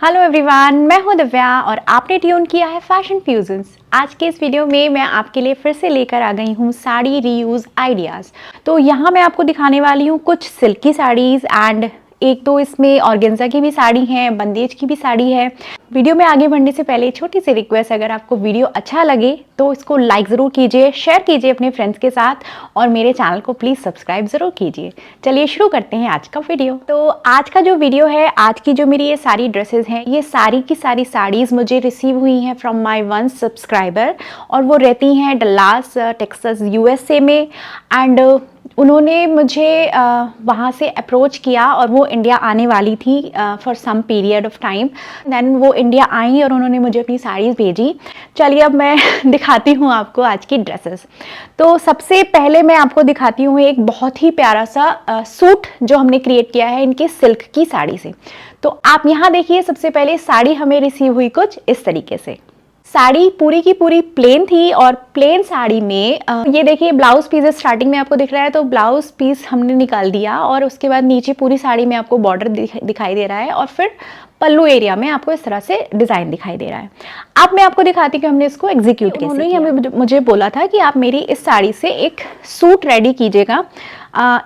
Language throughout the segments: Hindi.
हेलो एवरीवन, मैं हूं दिव्या और आपने ट्यून किया है फैशन फ्यूजन्स। आज के इस वीडियो में मैं आपके लिए फिर से लेकर आ गई हूं साड़ी रीयूज आइडियाज़। तो यहाँ मैं आपको दिखाने वाली हूँ कुछ सिल्की साड़ीज़ एंड एक तो इसमें ऑर्गेन्जा की भी साड़ी है, बंदेज की भी साड़ी है। वीडियो में आगे बढ़ने से पहले छोटी सी रिक्वेस्ट, अगर आपको वीडियो अच्छा लगे तो इसको लाइक ज़रूर कीजिए, शेयर कीजिए अपने फ्रेंड्स के साथ और मेरे चैनल को प्लीज़ सब्सक्राइब ज़रूर कीजिए। चलिए शुरू करते हैं आज का वीडियो। तो आज का जो वीडियो है, आज की जो मेरी ये सारी ड्रेसेस हैं, ये सारी की सारी साड़ीज़ मुझे रिसीव हुई हैं फ्रॉम माई वन सब्सक्राइबर और वो रहती हैं डल्लास टेक्सास USA में। एंड उन्होंने मुझे वहाँ से अप्रोच किया और वो इंडिया आने वाली थी for some period of time. Then वो इंडिया आई और उन्होंने मुझे अपनी साड़ीज़ भेजी। चलिए अब मैं दिखाती हूँ आपको आज की ड्रेसेस। तो सबसे पहले मैं आपको दिखाती हूँ एक बहुत ही प्यारा सा सूट जो हमने क्रिएट किया है इनके सिल्क की साड़ी से। तो आप यहाँ देखिए, सबसे पहले साड़ी हमें रिसीव हुई कुछ इस तरीके से। साड़ी पूरी की पूरी प्लेन थी और प्लेन साड़ी में ये देखिए ब्लाउज पीस स्टार्टिंग में आपको दिख रहा है, तो ब्लाउज पीस हमने निकाल दिया और उसके बाद नीचे पूरी साड़ी में आपको बॉर्डर दिखाई दे रहा है और फिर पल्लू एरिया में आपको इस तरह से डिज़ाइन दिखाई दे रहा है। अब मैं आपको दिखाती हूँ कि हमने इसको एग्जीक्यूट कैसे किया। उन्होंने मुझे बोला था कि आप मेरी इस साड़ी से एक सूट रेडी कीजिएगा।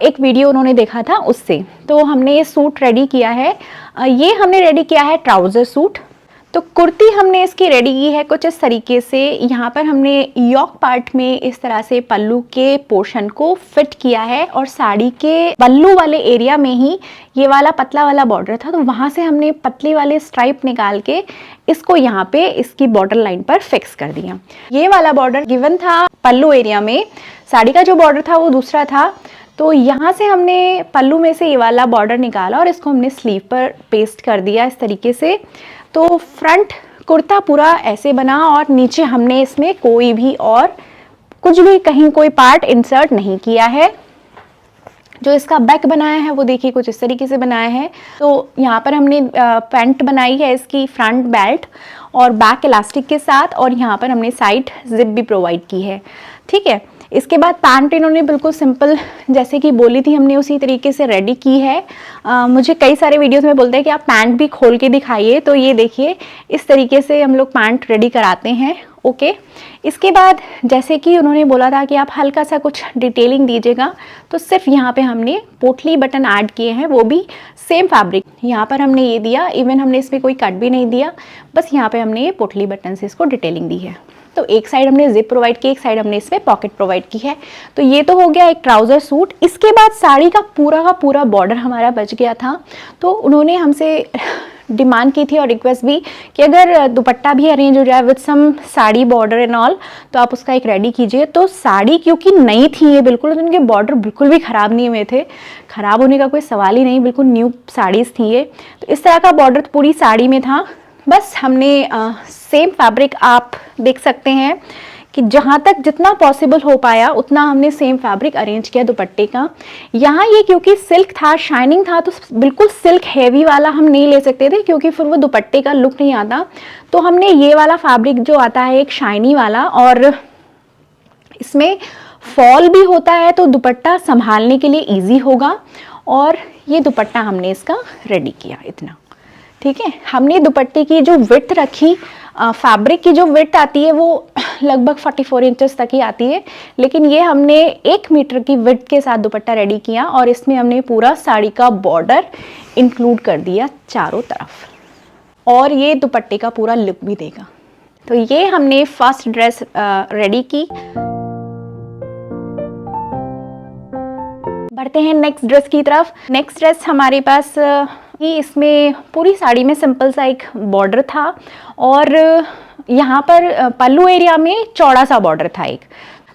एक वीडियो उन्होंने देखा था उससे, तो हमने ये सूट रेडी किया है। ये हमने रेडी किया है ट्राउज़र सूट। तो कुर्ती हमने इसकी रेडी की है कुछ इस तरीके से। यहाँ पर हमने यॉक पार्ट में इस तरह से पल्लू के पोर्शन को फिट किया है और साड़ी के पल्लू वाले एरिया में ही ये वाला पतला वाला बॉर्डर था, तो वहाँ से हमने पतली वाले स्ट्राइप निकाल के इसको यहाँ पे इसकी बॉर्डर लाइन पर फिक्स कर दिया। ये वाला बॉर्डर गिवन था पल्लू एरिया में, साड़ी का जो बॉर्डर था वो दूसरा था। तो यहाँ से हमने पल्लू में से ये वाला बॉर्डर निकाला और इसको हमने स्लीव पर पेस्ट कर दिया इस तरीके से। तो फ्रंट कुर्ता पूरा ऐसे बना और नीचे हमने इसमें कोई भी और कुछ भी कहीं कोई पार्ट इंसर्ट नहीं किया है। जो इसका बैक बनाया है वो देखिए कुछ इस तरीके से बनाया है। तो यहाँ पर हमने पैंट बनाई है इसकी फ्रंट बेल्ट और बैक इलास्टिक के साथ, और यहाँ पर हमने साइड जिप भी प्रोवाइड की है। ठीक है, इसके बाद पैंट इन्होंने बिल्कुल सिंपल जैसे कि बोली थी हमने उसी तरीके से रेडी की है। मुझे कई सारे वीडियोस में बोलते हैं कि आप पैंट भी खोल के दिखाइए, तो ये देखिए इस तरीके से हम लोग पैंट रेडी कराते हैं। ओके, इसके बाद जैसे कि उन्होंने बोला था कि आप हल्का सा कुछ डिटेलिंग दीजिएगा, तो सिर्फ यहाँ पे हमने पोटली बटन ऐड किए हैं, वो भी सेम फैब्रिक यहाँ पर हमने ये दिया। इवन हमने इसमें कोई कट भी नहीं दिया, बस यहाँ पे हमने ये पोटली बटन से इसको डिटेलिंग दी है। तो एक साइड हमने जिप प्रोवाइड की, एक साइड हमने इसमें पॉकेट प्रोवाइड की है। तो ये तो हो गया एक ट्राउज़र सूट। इसके बाद साड़ी का पूरा बॉर्डर हमारा बच गया था, तो उन्होंने हमसे डिमांड की थी और रिक्वेस्ट भी कि अगर दुपट्टा भी अरेंज हो जाए with some sari border and all, तो आप उसका एक रेडी कीजिए। तो साड़ी क्योंकि नई थी ये बिल्कुल, तो उनके बॉर्डर बिल्कुल भी ख़राब नहीं हुए थे, ख़राब होने का कोई सवाल ही नहीं, बिल्कुल न्यू साड़ीज़ थी ये। तो इस तरह का बॉर्डर पूरी साड़ी में था। बस हमने सेम फैब्रिक आप देख सकते हैं कि जहाँ तक जितना पॉसिबल हो पाया उतना हमने सेम फैब्रिक अरेंज किया दुपट्टे का। यहाँ ये क्योंकि सिल्क था, शाइनिंग था, तो बिल्कुल सिल्क हैवी वाला हम नहीं ले सकते थे क्योंकि फिर वो दुपट्टे का लुक नहीं आता। तो हमने ये वाला फैब्रिक जो आता है एक शाइनी वाला, और इसमें फॉल भी होता है तो दुपट्टा संभालने के लिए ईजी होगा। और ये दुपट्टा हमने इसका रेडी किया इतना। ठीक है, हमने दुपट्टे की जो विड्थ रखी, फैब्रिक की जो विड्थ आती है वो लगभग 44 इंचेस तक ही आती है, लेकिन ये हमने 1 मीटर की विड्थ के साथ दुपट्टा रेडी किया और इसमें हमने पूरा साड़ी का बॉर्डर इंक्लूड कर दिया चारों तरफ, और ये दुपट्टे का पूरा लुक भी देगा। तो ये हमने फर्स्ट ड्रेस रेडी की। बढ़ते हैं नेक्स्ट ड्रेस की तरफ। नेक्स्ट ड्रेस हमारे पास इसमें पूरी साड़ी में सिंपल सा एक बॉर्डर था और यहाँ पर पल्लू एरिया में चौड़ा सा बॉर्डर था एक।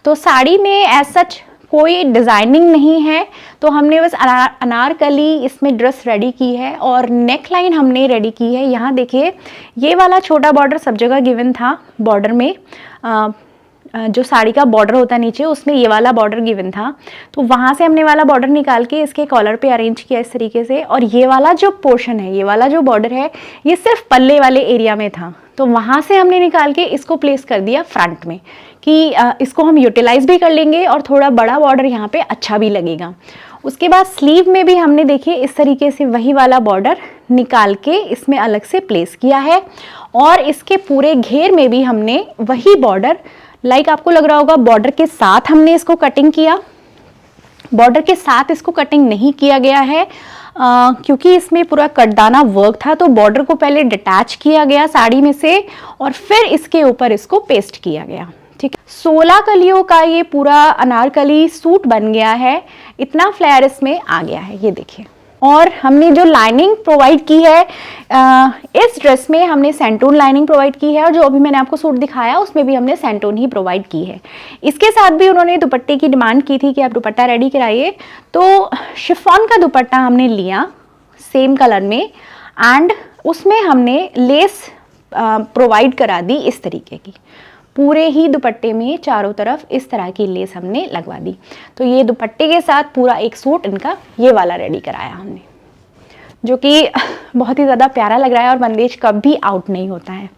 तो साड़ी में एज सच कोई डिज़ाइनिंग नहीं है, तो हमने बस अनारकली इसमें ड्रेस रेडी की है और नेक लाइन हमने रेडी की है। यहाँ देखिए ये वाला छोटा बॉर्डर सब जगह गिवन था बॉर्डर में, जो साड़ी का बॉर्डर होता है नीचे उसमें ये वाला बॉर्डर गिवन था, तो वहाँ से हमने वाला बॉर्डर निकाल के इसके कॉलर पे अरेंज किया इस तरीके से। और ये वाला जो पोर्शन है, ये वाला जो बॉर्डर है, ये सिर्फ पल्ले वाले एरिया में था, तो वहाँ से हमने निकाल के इसको प्लेस कर दिया फ्रंट में कि इसको हम यूटिलाइज भी कर लेंगे और थोड़ा बड़ा बॉर्डर यहाँ पे अच्छा भी लगेगा। उसके बाद स्लीव में भी हमने देखिए इस तरीके से वही वाला बॉर्डर निकाल के इसमें अलग से प्लेस किया है, और इसके पूरे घेर में भी हमने वही बॉर्डर, लाइक आपको लग रहा होगा बॉर्डर के साथ हमने इसको कटिंग किया, बॉर्डर के साथ इसको कटिंग नहीं किया गया है क्योंकि इसमें पूरा कटदाना वर्क था, तो बॉर्डर को पहले डिटैच किया गया साड़ी में से और फिर इसके ऊपर इसको पेस्ट किया गया। ठीक है, 16 कलियों का ये पूरा अनारकली सूट बन गया है, इतना फ्लेयर इसमें आ गया है, ये देखिए। और हमने जो लाइनिंग प्रोवाइड की है इस ड्रेस में हमने सेंटून लाइनिंग प्रोवाइड की है, और जो अभी मैंने आपको सूट दिखाया उसमें भी हमने सेंटून ही प्रोवाइड की है। इसके साथ भी उन्होंने दुपट्टे की डिमांड की थी कि आप दुपट्टा रेडी कराइए, तो शिफॉन का दुपट्टा हमने लिया सेम कलर में, एंड उसमें हमने लेस प्रोवाइड करा दी इस तरीके की, पूरे ही दुपट्टे में चारों तरफ इस तरह की लेस हमने लगवा दी। तो ये दुपट्टे के साथ पूरा एक सूट इनका ये वाला रेडी कराया हमने, जो कि बहुत ही ज़्यादा प्यारा लग रहा है और बंदेज कभी आउट नहीं होता है।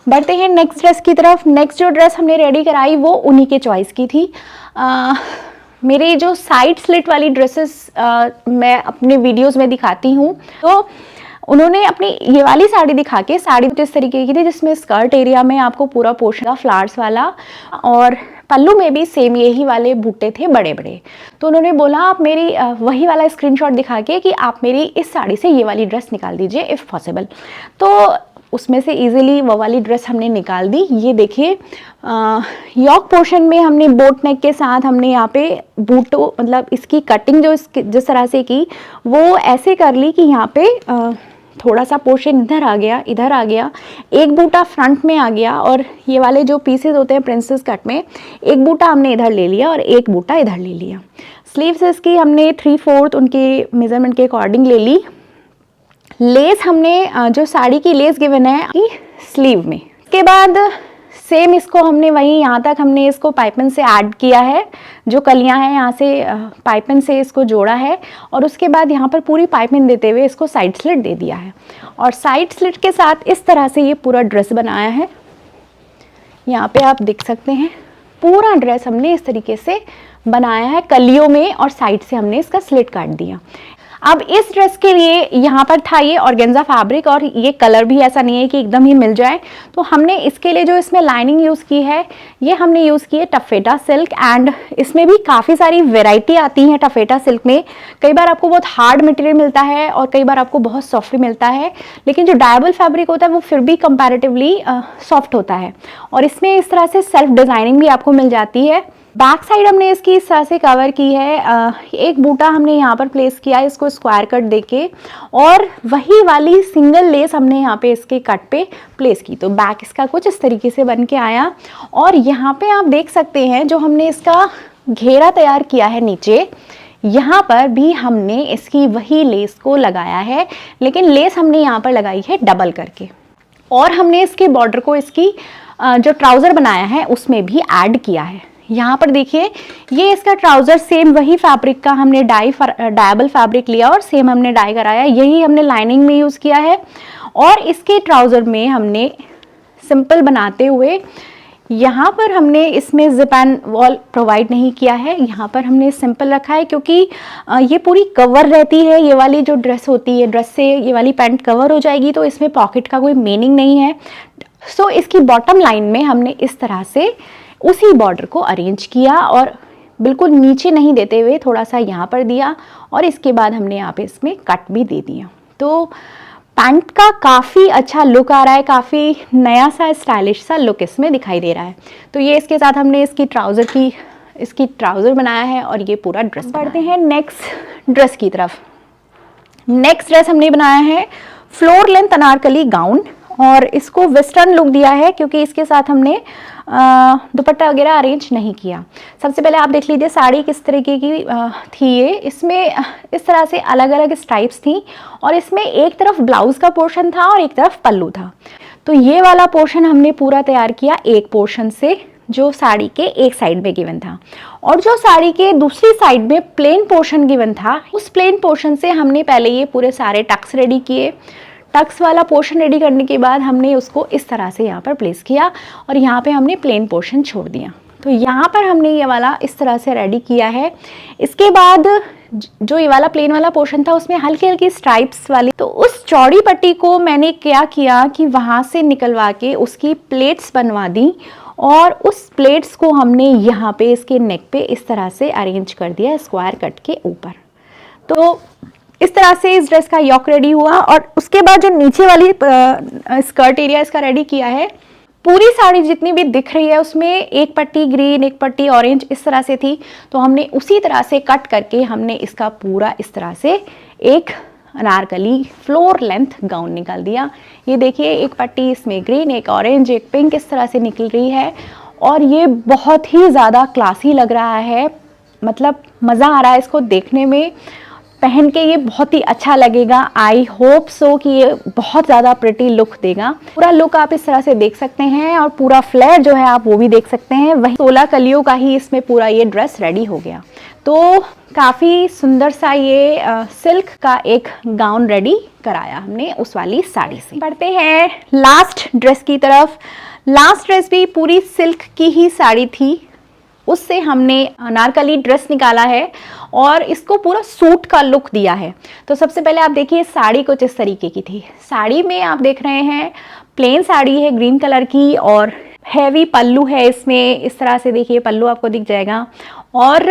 बढ़ते हैं नेक्स्ट ड्रेस की तरफ। नेक्स्ट जो ड्रेस हमने रेडी कराई वो उन्हीं के चॉइस की थी। मेरे जो साइड स्लिट वाली ड्रेसेस मैं अपने वीडियोज़ में दिखाती हूँ, तो उन्होंने अपनी ये वाली साड़ी दिखा के, साड़ी इस तरीके की थी जिसमें स्कर्ट एरिया में आपको पूरा पोर्शन था फ्लावर्स वाला, और पल्लू में भी सेम यही वाले बूटे थे बड़े बड़े। तो उन्होंने बोला आप मेरी वही वाला स्क्रीनशॉट दिखा के कि आप मेरी इस साड़ी से ये वाली ड्रेस निकाल दीजिए इफ़ पॉसिबल। तो उसमें से इजीली वो वाली ड्रेस हमने निकाल दी। ये देखिए यॉक पोर्शन में हमने बोट नेक के साथ हमने यहाँ पे बूटो, मतलब इसकी कटिंग जो जिस तरह से की वो ऐसे कर ली कि यहाँ पे थोड़ा सा पोर्शन इधर आ गया, इधर आ गया, एक बूटा फ्रंट में आ गया, और ये वाले जो पीसेस होते हैं प्रिंसेस कट में, एक बूटा हमने इधर ले लिया और एक बूटा इधर ले लिया। स्लीव्स इसकी हमने 3/4 उनके मेजरमेंट के अकॉर्डिंग ले ली। लेस हमने जो साड़ी की लेस गिवन है स्लीव में, इसके बाद सेम इसको हमने वही यहाँ तक हमने इसको पाइपिन से ऐड किया है, जो कलियाँ हैं यहाँ से पाइपिन से इसको जोड़ा है, और उसके बाद यहाँ पर पूरी पाइपिन देते हुए इसको साइड स्लिट दे दिया है, और साइड स्लिट के साथ इस तरह से ये पूरा ड्रेस बनाया है। यहाँ पे आप देख सकते हैं पूरा ड्रेस हमने इस तरीके से बनाया है कलियों में, और साइड से हमने इसका स्लिट काट दिया। अब इस ड्रेस के लिए यहाँ पर था ये ऑर्गेन्जा फैब्रिक, और ये कलर भी ऐसा नहीं है कि एकदम ही मिल जाए, तो हमने इसके लिए जो इसमें लाइनिंग यूज़ की है ये हमने यूज़ की है टफेटा सिल्क, एंड इसमें भी काफ़ी सारी वेराइटी आती हैं टफेटा सिल्क में। कई बार आपको बहुत हार्ड मटेरियल मिलता है और कई बार आपको बहुत सॉफ्ट मिलता है, लेकिन जो डायबल फैब्रिक होता है वो फिर भी कंपैरेटिवली सॉफ्ट होता है, और इसमें इस तरह से सेल्फ डिज़ाइनिंग भी आपको मिल जाती है। बैक साइड हमने इसकी इस तरह से कवर की है, एक बूटा हमने यहाँ पर प्लेस किया इसको स्क्वायर कट देके, और वही वाली सिंगल लेस हमने यहाँ पे इसके कट पे प्लेस की। तो बैक इसका कुछ इस तरीके से बन के आया, और यहाँ पे आप देख सकते हैं जो हमने इसका घेरा तैयार किया है नीचे, यहाँ पर भी हमने इसकी वही लेस को लगाया है, लेकिन लेस हमने यहाँ पर लगाई है डबल करके, और हमने इसके बॉर्डर को इसकी जो ट्राउज़र बनाया है उसमें भी ऐड किया है। यहाँ पर देखिए ये इसका ट्राउज़र सेम वही फैब्रिक का हमने डायबल फैब्रिक लिया और सेम हमने डाई कराया, यही हमने लाइनिंग में यूज़ किया है, और इसके ट्राउज़र में हमने सिंपल बनाते हुए यहाँ पर हमने इसमें जिप एंड वॉल प्रोवाइड नहीं किया है, यहाँ पर हमने सिंपल रखा है क्योंकि ये पूरी कवर रहती है। ये वाली जो ड्रेस होती है, ड्रेस से ये वाली पैंट कवर हो जाएगी, तो इसमें पॉकेट का कोई मीनिंग नहीं है। सो इसकी बॉटम लाइन में हमने इस तरह से उसी बॉर्डर को अरेंज किया, और बिल्कुल नीचे नहीं देते हुए थोड़ा सा यहाँ पर दिया, और इसके बाद हमने यहाँ पे इसमें कट भी दे दिया। तो पैंट का काफ़ी अच्छा लुक आ रहा है, काफ़ी नया सा स्टाइलिश सा लुक इसमें दिखाई दे रहा है। तो ये इसके साथ हमने इसकी ट्राउज़र बनाया है, और ये पूरा ड्रेस। बढ़ते हैं नेक्स्ट ड्रेस की तरफ। नेक्स्ट ड्रेस हमने बनाया है फ्लोर लेंथ अनारकली गाउन, और इसको वेस्टर्न लुक दिया है क्योंकि इसके साथ हमने दुपट्टा वगैरह अरेंज नहीं किया। सबसे पहले आप देख लीजिए साड़ी किस तरीके की थी ये, इसमें इस तरह से अलग अलग स्ट्राइप्स थी, और इसमें एक तरफ ब्लाउज का पोर्शन था और एक तरफ पल्लू था। तो ये वाला पोर्शन हमने पूरा तैयार किया एक पोर्शन से जो साड़ी के एक साइड में गिवन था, और जो साड़ी के दूसरी साइड में प्लेन पोर्शन गिवन था, उस प्लेन पोर्शन से हमने पहले ये पूरे सारे टक्स रेडी किए। टक्स वाला पोर्शन रेडी करने के बाद हमने उसको इस तरह से यहाँ पर प्लेस किया, और यहाँ पे हमने प्लेन पोर्शन छोड़ दिया। तो यहाँ पर हमने ये वाला इस तरह से रेडी किया है। इसके बाद जो ये वाला प्लेन वाला पोर्शन था उसमें हल्की हल्की स्ट्राइप्स वाली, तो उस चौड़ी पट्टी को मैंने क्या किया कि वहाँ से निकलवा के उसकी प्लेट्स बनवा दी और उस प्लेट्स को हमने यहाँ पे इसके नेक पे इस तरह से अरेंज कर दिया स्क्वायर कट के ऊपर। तो इस तरह से इस ड्रेस का योक रेडी हुआ। और उसके बाद जो नीचे वाली स्कर्ट एरिया इसका रेडी किया है, पूरी साड़ी जितनी भी दिख रही है उसमें एक पट्टी ग्रीन एक पट्टी ऑरेंज इस तरह से थी, तो हमने उसी तरह से कट करके हमने इसका पूरा इस तरह से एक अनारकली फ्लोर लेंथ गाउन निकाल दिया। ये देखिए एक पट्टी इसमें ग्रीन एक ऑरेंज एक पिंक इस तरह से निकल रही है और ये बहुत ही ज़्यादा क्लासी लग रहा है, मतलब मज़ा आ रहा है इसको देखने में। पहन के ये बहुत ही अच्छा लगेगा। आई होप सो कि ये बहुत ज़्यादा प्रिटी लुक देगा। पूरा लुक आप इस तरह से देख सकते हैं और पूरा फ्लेयर जो है आप वो भी देख सकते हैं। वही 16 कलियों का ही इसमें पूरा ये ड्रेस रेडी हो गया। तो काफ़ी सुंदर सा ये सिल्क का एक गाउन रेडी कराया हमने उस वाली साड़ी से। बढ़ते हैं लास्ट ड्रेस की तरफ। लास्ट ड्रेस भी पूरी सिल्क की ही साड़ी थी, उससे हमने अनारकली ड्रेस निकाला है और इसको पूरा सूट का लुक दिया है। तो सबसे पहले आप देखिए साड़ी कुछ इस तरीके की थी। साड़ी में आप देख रहे हैं प्लेन साड़ी है ग्रीन कलर की और हैवी पल्लू है इसमें, इस तरह से देखिए पल्लू आपको दिख जाएगा और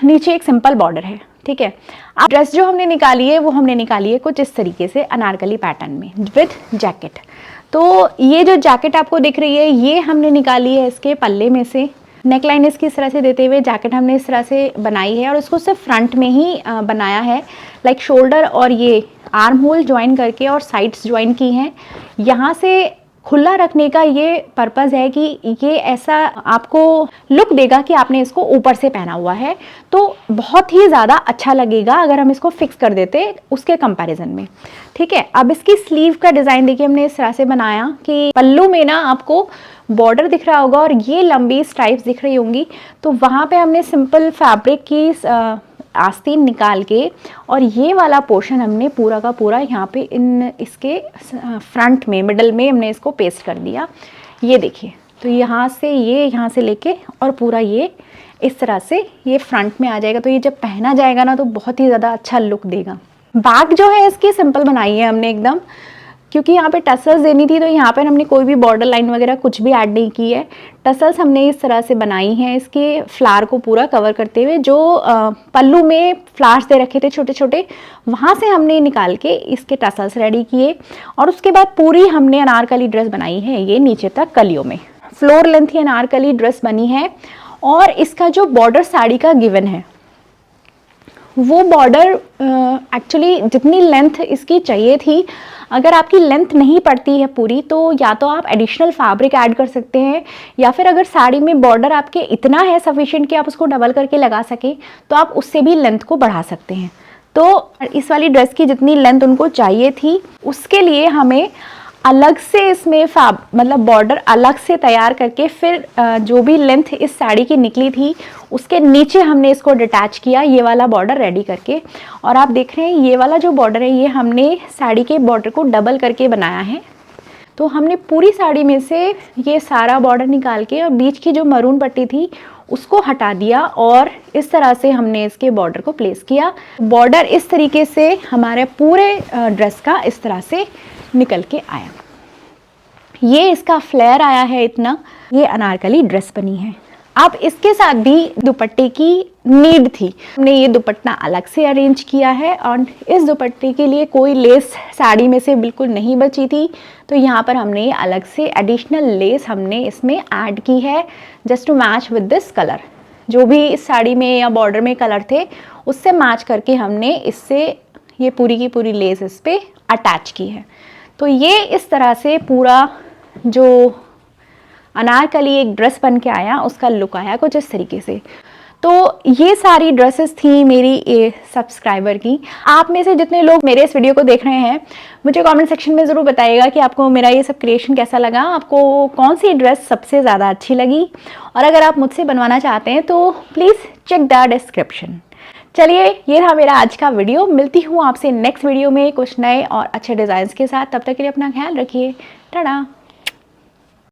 नीचे एक सिंपल बॉर्डर है। ठीक है, अब ड्रेस जो हमने निकाली है वो हमने निकाली है कुछ इस तरीके से अनारकली पैटर्न में विद जैकेट। तो ये जो जैकेट आपको दिख रही है ये हमने निकाली है इसके पल्ले में से। नेकलाइन इसकी इस तरह से देते हुए जैकेट हमने इस तरह से बनाई है और उसको सिर्फ फ्रंट में ही बनाया है, लाइक शोल्डर और ये आर्म होल ज्वाइन करके और साइड्स ज्वाइन की हैं। यहाँ से खुला रखने का ये पर्पज़ है कि ये ऐसा आपको लुक देगा कि आपने इसको ऊपर से पहना हुआ है, तो बहुत ही ज़्यादा अच्छा लगेगा अगर हम इसको फिक्स कर देते उसके कंपैरिजन में। ठीक है, अब इसकी स्लीव का डिज़ाइन देखिए हमने इस तरह से बनाया कि पल्लू में ना आपको बॉर्डर दिख रहा होगा और ये लंबी स्ट्राइप्स दिख रही होंगी, तो वहाँ पे हमने सिंपल फैब्रिक की आस्तीन निकाल के और ये वाला पोर्शन हमने पूरा का पूरा यहाँ पे इन इसके फ्रंट में मिडल में हमने इसको पेस्ट कर दिया। ये देखिए, तो यहाँ से लेके और पूरा ये इस तरह से ये फ्रंट में आ जाएगा। तो ये जब पहना जाएगा ना तो बहुत ही ज़्यादा अच्छा लुक देगा। बैक जो है इसकी सिंपल बनाई है हमने एकदम, क्योंकि यहाँ पे टसल्स देनी थी तो यहाँ पर हमने कोई भी बॉर्डर लाइन वगैरह कुछ भी ऐड नहीं की है। टसल्स हमने इस तरह से बनाई हैं इसके फ्लावर को पूरा कवर करते हुए। जो पल्लू में फ्लावर्स दे रखे थे छोटे छोटे, वहाँ से हमने निकाल के इसके टसल्स रेडी किए और उसके बाद पूरी हमने अनारकली ड्रेस बनाई है ये नीचे तक कलियों में। फ्लोर लेंथ ही अनारकली ड्रेस बनी है और इसका जो बॉर्डर साड़ी का गिवन है वो बॉर्डर एक्चुअली जितनी लेंथ इसकी चाहिए थी, अगर आपकी लेंथ नहीं पड़ती है पूरी तो या तो आप एडिशनल फैब्रिक ऐड कर सकते हैं, या फिर अगर साड़ी में बॉर्डर आपके इतना है सफिशिएंट कि आप उसको डबल करके लगा सकें तो आप उससे भी लेंथ को बढ़ा सकते हैं। तो इस वाली ड्रेस की जितनी लेंथ उनको चाहिए थी उसके लिए हमें अलग से इसमें मतलब बॉर्डर अलग से तैयार करके फिर जो भी लेंथ इस साड़ी की निकली थी उसके नीचे हमने इसको डिटैच किया ये वाला बॉर्डर रेडी करके। और आप देख रहे हैं ये वाला जो बॉर्डर है ये हमने साड़ी के बॉर्डर को डबल करके बनाया है। तो हमने पूरी साड़ी में से ये सारा बॉर्डर निकाल के और बीच की जो मरून पट्टी थी उसको हटा दिया और इस तरह से हमने इसके बॉर्डर को प्लेस किया। बॉर्डर इस तरीके से हमारे पूरे ड्रेस का इस तरह से निकल के आया। ये इसका फ्लेयर आया है इतना। ये अनारकली ड्रेस बनी है। अब इसके साथ भी दुपट्टे की नीड थी, हमने ये दुपट्टा अलग से अरेंज किया है और इस दुपट्टे के लिए कोई लेस साड़ी में से बिल्कुल नहीं बची थी, तो यहाँ पर हमने अलग से एडिशनल लेस हमने इसमें ऐड की है just to match with this colour. जो भी इस साड़ी में या बॉर्डर में कलर थे उससे मैच करके हमने इससे ये पूरी की पूरी लेस इस पर अटैच की है। तो ये इस तरह से पूरा जो अनारकली एक ड्रेस बन के आया उसका लुक आया कुछ इस तरीके से। तो ये सारी ड्रेसेस थी मेरी ये सब्सक्राइबर की। आप में से जितने लोग मेरे इस वीडियो को देख रहे हैं मुझे कमेंट सेक्शन में ज़रूर बताइएगा कि आपको मेरा ये सब क्रिएशन कैसा लगा, आपको कौन सी ड्रेस सबसे ज़्यादा अच्छी लगी, और अगर आप मुझसे बनवाना चाहते हैं तो प्लीज़ चेक द डिस्क्रिप्शन। चलिए ये था मेरा आज का वीडियो। मिलती हूँ आपसे नेक्स्ट वीडियो में कुछ नए और अच्छे डिज़ाइंस के साथ। तब तक के लिए अपना ख्याल रखिए। टाटा।